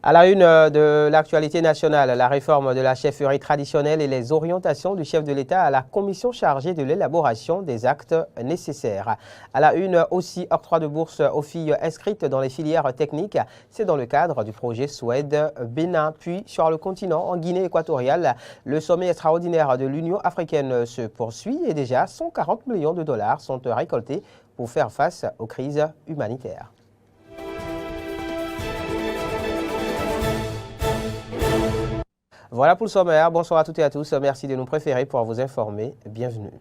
À la une de l'actualité nationale, la réforme de la chefferie traditionnelle et les orientations du chef de l'État à la commission chargée de l'élaboration des actes nécessaires. À la une aussi, octroi de bourse aux filles inscrites dans les filières techniques. C'est dans le cadre du projet Suède-Bénin. Puis sur le continent, en Guinée équatoriale, le sommet extraordinaire de l'Union africaine se poursuit et déjà 140 millions de dollars sont récoltés pour faire face aux crises humanitaires. Voilà pour le sommaire. Bonsoir à toutes et à tous. Merci de nous préférer pour vous informer. Bienvenue.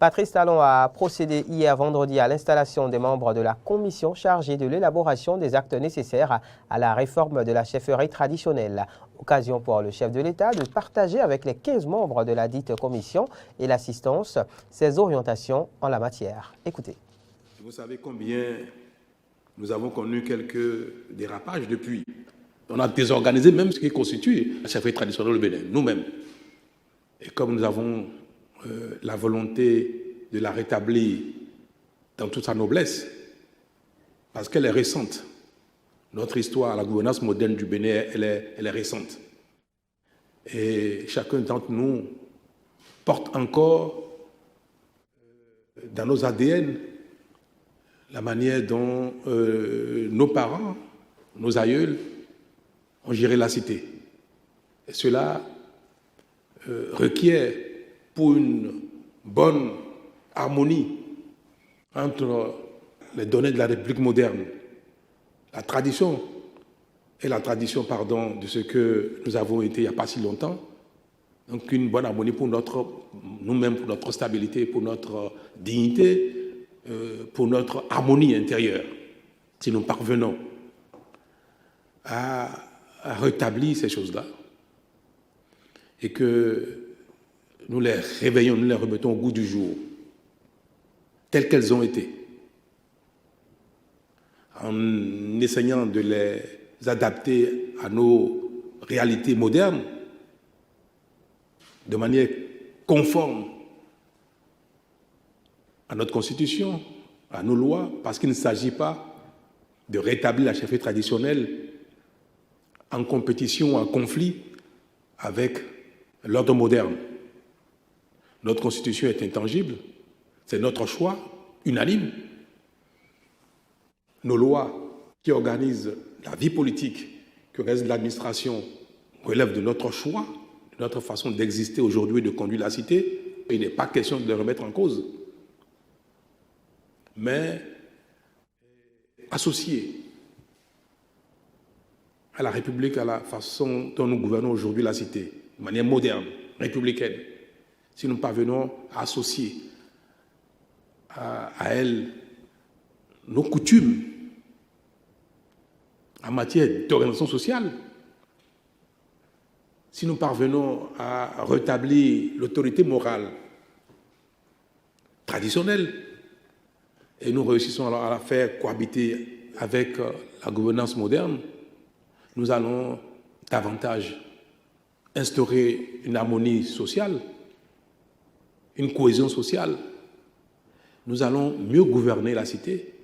Patrice Talon a procédé hier vendredi à l'installation des membres de la commission chargée de l'élaboration des actes nécessaires à la réforme de la chefferie traditionnelle. Occasion pour le chef de l'État de partager avec les 15 membres de la dite commission et l'assistance ses orientations en la matière. Écoutez. Vous savez combien nous avons connu quelques dérapages depuis. On a désorganisé même ce qui constitue la chefferie traditionnelle au Bénin, nous-mêmes. Et comme nous avons la volonté de la rétablir dans toute sa noblesse, parce qu'elle est récente. Notre histoire, la gouvernance moderne du Bénin, elle est récente. Et chacun d'entre nous porte encore dans nos ADN la manière dont nos parents, nos aïeuls, ont géré la cité. Et cela requiert, pour une bonne harmonie entre les données de la République moderne, la tradition de ce que nous avons été il n'y a pas si longtemps, donc une bonne harmonie pour nous-mêmes, pour notre stabilité, pour notre dignité, pour notre harmonie intérieure. Si nous parvenons à rétablir ces choses-là et que nous les réveillons, nous les remettons au goût du jour, telles qu'elles ont été, en essayant de les adapter à nos réalités modernes, de manière conforme à notre Constitution, à nos lois, parce qu'il ne s'agit pas de rétablir la chefferie traditionnelle en compétition, en conflit avec l'ordre moderne. Notre Constitution est intangible, c'est notre choix unanime. Nos lois qui organisent la vie politique, qui organisent l'administration, relèvent de notre choix, de notre façon d'exister aujourd'hui et de conduire la cité. Et il n'est pas question de les remettre en cause. Mais associés à la République, à la façon dont nous gouvernons aujourd'hui la cité, de manière moderne, républicaine, si nous parvenons à associer à elle nos coutumes en matière d'organisation sociale, si nous parvenons à rétablir l'autorité morale traditionnelle, et nous réussissons alors à la faire cohabiter avec la gouvernance moderne, nous allons davantage instaurer une harmonie sociale, une cohésion sociale. Nous allons mieux gouverner la cité.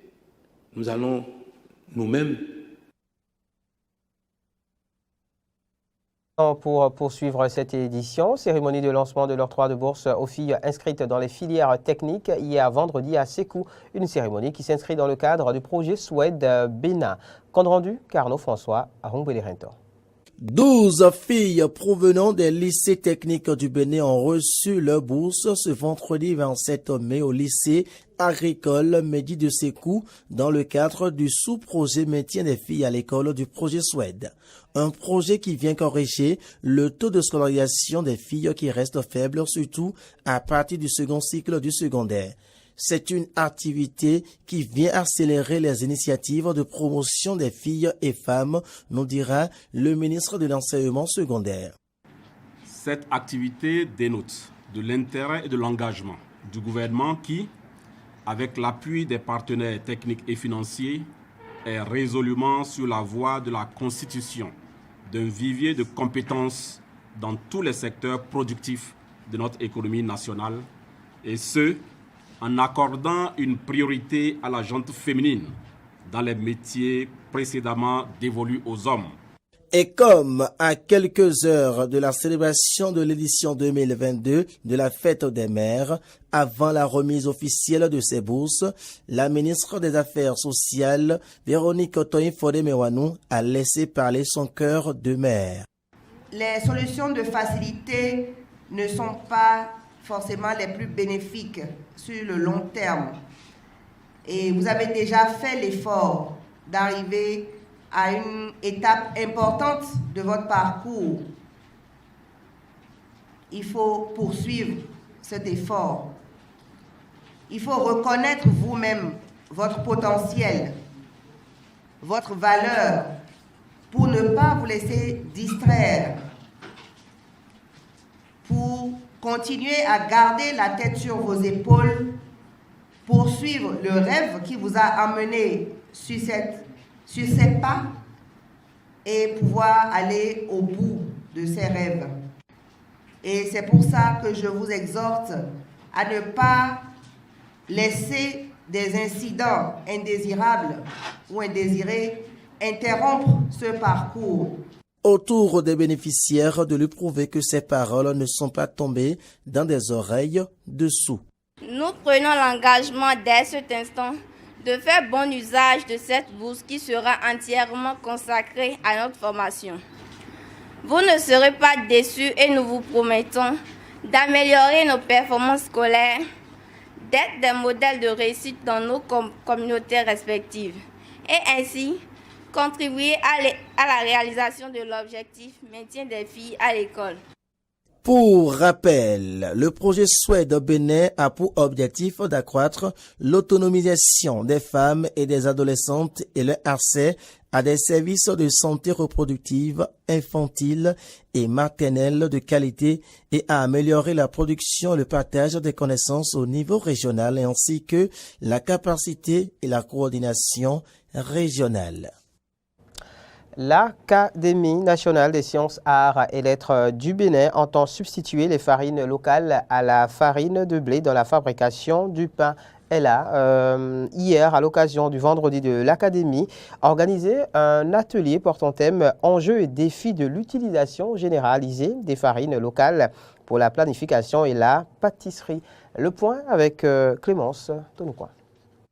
Nous allons nous-mêmes. Pour poursuivre cette édition, cérémonie de lancement de l'octroi de bourse aux filles inscrites dans les filières techniques hier vendredi à Sékou, une cérémonie qui s'inscrit dans le cadre du projet Suède-Bénin. Compte rendu, Carnot François à Rongbélé-Rinton. 12 filles provenant des lycées techniques du Bénin ont reçu leur bourse ce vendredi 27 mai au lycée agricole Mehdi de Sékou dans le cadre du sous-projet maintien des filles à l'école du projet Suède. Un projet qui vient corriger le taux de scolarisation des filles qui reste faible, surtout à partir du second cycle du secondaire. C'est une activité qui vient accélérer les initiatives de promotion des filles et femmes, nous dira le ministre de l'Enseignement secondaire. Cette activité dénote de l'intérêt et de l'engagement du gouvernement qui, avec l'appui des partenaires techniques et financiers, est résolument sur la voie de la constitution d'un vivier de compétences dans tous les secteurs productifs de notre économie nationale, et ce, en accordant une priorité à la gente féminine dans les métiers précédemment dévolus aux hommes. Et comme à quelques heures de la célébration de l'édition 2022 de la Fête des Mères, avant la remise officielle de ces bourses, la ministre des Affaires sociales, Véronique Otoyin-Fodé-Mewanou, a laissé parler son cœur de mère. Les solutions de facilité ne sont pas forcément les plus bénéfiques sur le long terme. Et vous avez déjà fait l'effort d'arriver à une étape importante de votre parcours. Il faut poursuivre cet effort. Il faut reconnaître vous-même votre potentiel, votre valeur, pour ne pas vous laisser distraire, pour continuer à garder la tête sur vos épaules, poursuivre le rêve qui vous a amené sur ces pas et pouvoir aller au bout de ces rêves. Et c'est pour ça que je vous exhorte à ne pas laisser des incidents indésirables ou indésirés interrompre ce parcours. Au tour des bénéficiaires de lui prouver que ces paroles ne sont pas tombées dans des oreilles de sourds. Nous prenons l'engagement dès cet instant de faire bon usage de cette bourse qui sera entièrement consacrée à notre formation. Vous ne serez pas déçus et nous vous promettons d'améliorer nos performances scolaires, d'être des modèles de réussite dans nos communautés respectives et ainsi contribuer à la réalisation de l'objectif maintien des filles à l'école. Pour rappel, le projet Swed Bénin a pour objectif d'accroître l'autonomisation des femmes et des adolescentes et leur accès à des services de santé reproductive, infantile et maternelle de qualité et à améliorer la production et le partage des connaissances au niveau régional ainsi que la capacité et la coordination régionale. L'Académie nationale des sciences, arts et lettres du Bénin entend substituer les farines locales à la farine de blé dans la fabrication du pain. Elle a, hier, à l'occasion du vendredi de l'Académie, organisé un atelier portant thème « Enjeux et défis de l'utilisation généralisée des farines locales pour la planification et la pâtisserie ». Le point avec Clémence Tonoucoin.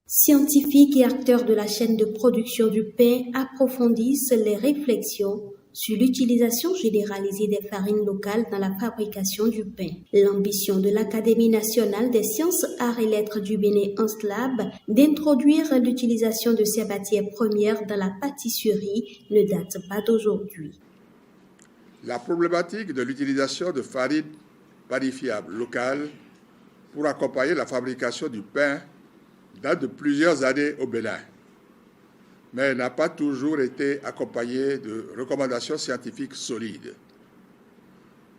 Scientifiques et acteurs de la chaîne de production du pain approfondissent les réflexions sur l'utilisation généralisée des farines locales dans la fabrication du pain. L'ambition de l'Académie nationale des sciences, arts et lettres du Bénin ANSLAB d'introduire l'utilisation de ces matières premières dans la pâtisserie ne date pas d'aujourd'hui. La problématique de l'utilisation de farines panifiables locales pour accompagner la fabrication du pain date de plusieurs années au Bénin, mais n'a pas toujours été accompagnée de recommandations scientifiques solides.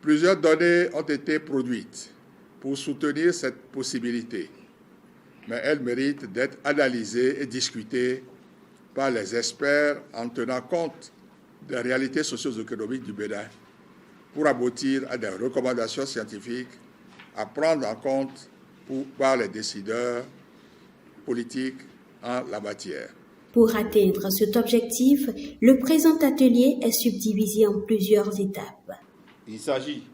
Plusieurs données ont été produites pour soutenir cette possibilité, mais elles méritent d'être analysées et discutées par les experts en tenant compte des réalités socio-économiques du Bénin pour aboutir à des recommandations scientifiques à prendre en compte par les décideurs politique en la matière. Pour atteindre cet objectif, le présent atelier est subdivisé en plusieurs étapes. Il s'agit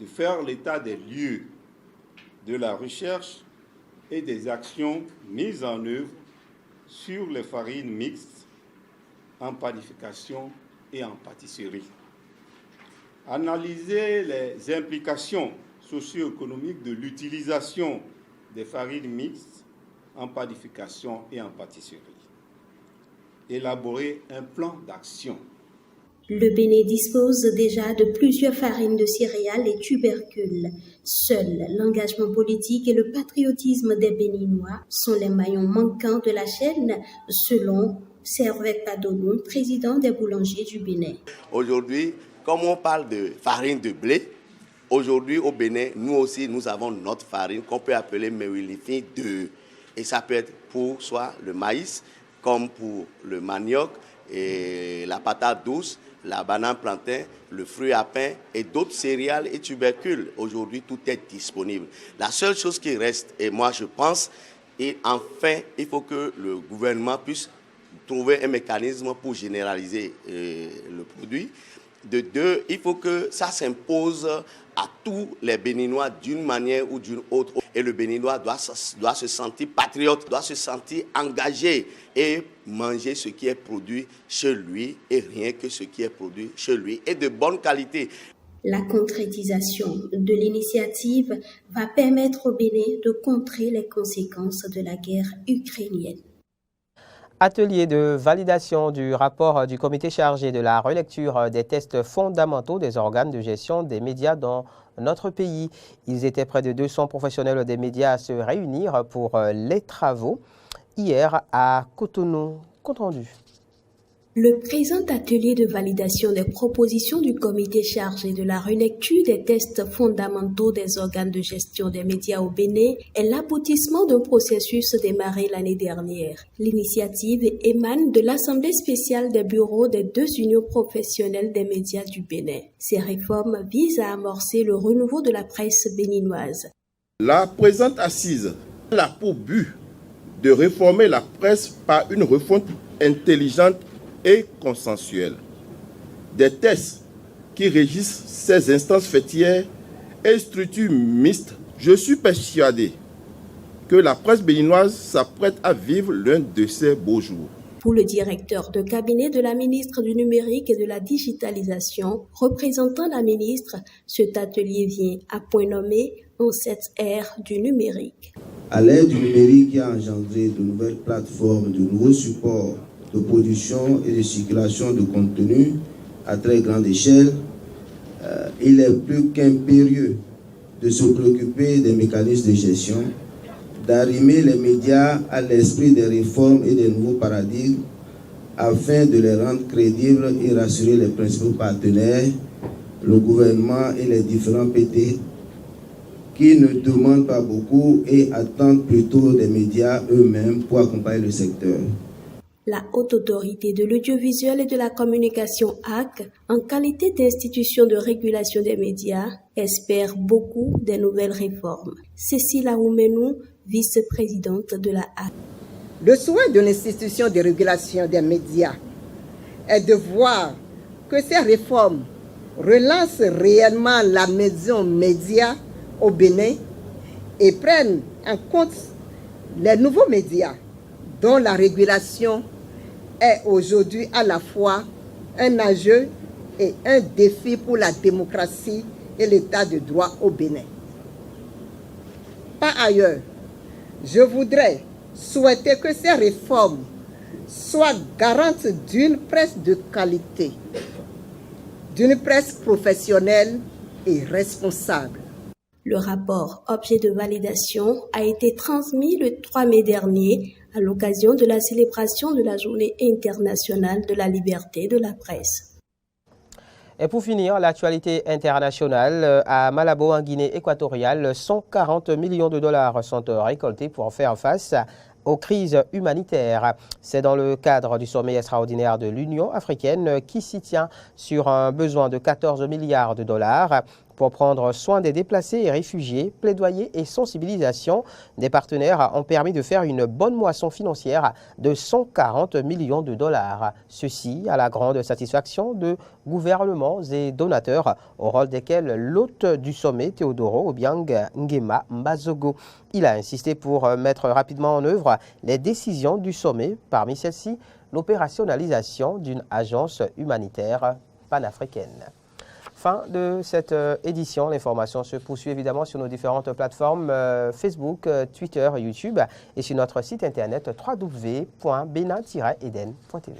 de faire l'état des lieux de la recherche et des actions mises en œuvre sur les farines mixtes en panification et en pâtisserie. Analyser les implications socio-économiques de l'utilisation des farines mixtes en panification et en pâtisserie. Élaborer un plan d'action. Le Bénin dispose déjà de plusieurs farines de céréales et tubercules. Seul l'engagement politique et le patriotisme des Béninois sont les maillons manquants de la chaîne, selon Servet Padonou, président des boulangers du Bénin. Aujourd'hui, comme on parle de farine de blé, aujourd'hui au Bénin, nous aussi, nous avons notre farine qu'on peut appeler Mewilifi 2. Et ça peut être pour soit le maïs, comme pour le manioc, et la patate douce, la banane plantain, le fruit à pain et d'autres céréales et tubercules. Aujourd'hui, tout est disponible. La seule chose qui reste, et moi je pense, et enfin, il faut que le gouvernement puisse trouver un mécanisme pour généraliser le produit. De deux, il faut que ça s'impose à tous les Béninois d'une manière ou d'une autre. Et le Béninois doit se sentir patriote, doit se sentir engagé et manger ce qui est produit chez lui et rien que ce qui est produit chez lui et de bonne qualité. La concrétisation de l'initiative va permettre au Bénin de contrer les conséquences de la guerre ukrainienne. Atelier de validation du rapport du comité chargé de la relecture des tests fondamentaux des organes de gestion des médias dans notre pays. Ils étaient près de 200 professionnels des médias à se réunir pour les travaux hier à Cotonou. Compte rendu. Le présent atelier de validation des propositions du comité chargé de la relecture des tests fondamentaux des organes de gestion des médias au Bénin est l'aboutissement d'un processus démarré l'année dernière. L'initiative émane de l'Assemblée spéciale des bureaux des deux unions professionnelles des médias du Bénin. Ces réformes visent à amorcer le renouveau de la presse béninoise. La présente assise a pour but de réformer la presse par une refonte intelligente et consensuelle. Des tests qui régissent ces instances fêtières et structures mixtes, je suis persuadé que la presse béninoise s'apprête à vivre l'un de ces beaux jours. Pour le directeur de cabinet de la ministre du Numérique et de la Digitalisation, représentant la ministre, cet atelier vient à point nommé en cette ère du numérique. À l'ère du numérique qui a engendré de nouvelles plateformes, de nouveaux supports de production et de circulation de contenu à très grande échelle, il est plus qu'impérieux de se préoccuper des mécanismes de gestion, d'arrimer les médias à l'esprit des réformes et des nouveaux paradigmes afin de les rendre crédibles et rassurer les principaux partenaires, le gouvernement et les différents PT qui ne demandent pas beaucoup et attendent plutôt des médias eux-mêmes pour accompagner le secteur. La Haute Autorité de l'Audiovisuel et de la Communication HAC, en qualité d'institution de régulation des médias, espère beaucoup des nouvelles réformes. Cécile Aoumenou, vice-présidente de la HAC. Le souhait de l'institution de régulation des médias est de voir que ces réformes relancent réellement la maison média au Bénin et prennent en compte les nouveaux médias dont la régulation est aujourd'hui à la fois un enjeu et un défi pour la démocratie et l'état de droit au Bénin. Par ailleurs, je voudrais souhaiter que ces réformes soient garantes d'une presse de qualité, d'une presse professionnelle et responsable. Le rapport objet de validation a été transmis le 3 mai dernier à l'occasion de la célébration de la Journée internationale de la liberté de la presse. Et pour finir, l'actualité internationale, à Malabo, en Guinée équatoriale, 140 millions de dollars sont récoltés pour faire face aux crises humanitaires. C'est dans le cadre du sommet extraordinaire de l'Union africaine qui s'y tient sur un besoin de 14 milliards de dollars pour prendre soin des déplacés et réfugiés. Plaidoyer et sensibilisation des partenaires ont permis de faire une bonne moisson financière de 140 millions de dollars. Ceci à la grande satisfaction de gouvernements et donateurs, au rôle desquels l'hôte du sommet, Teodoro Obiang Nguema Mbazogo. Il a insisté pour mettre rapidement en œuvre les décisions du sommet, parmi celles-ci l'opérationnalisation d'une agence humanitaire panafricaine. Fin de cette édition. L'information se poursuit évidemment sur nos différentes plateformes Facebook, Twitter, YouTube et sur notre site internet www.bena-eden.tv.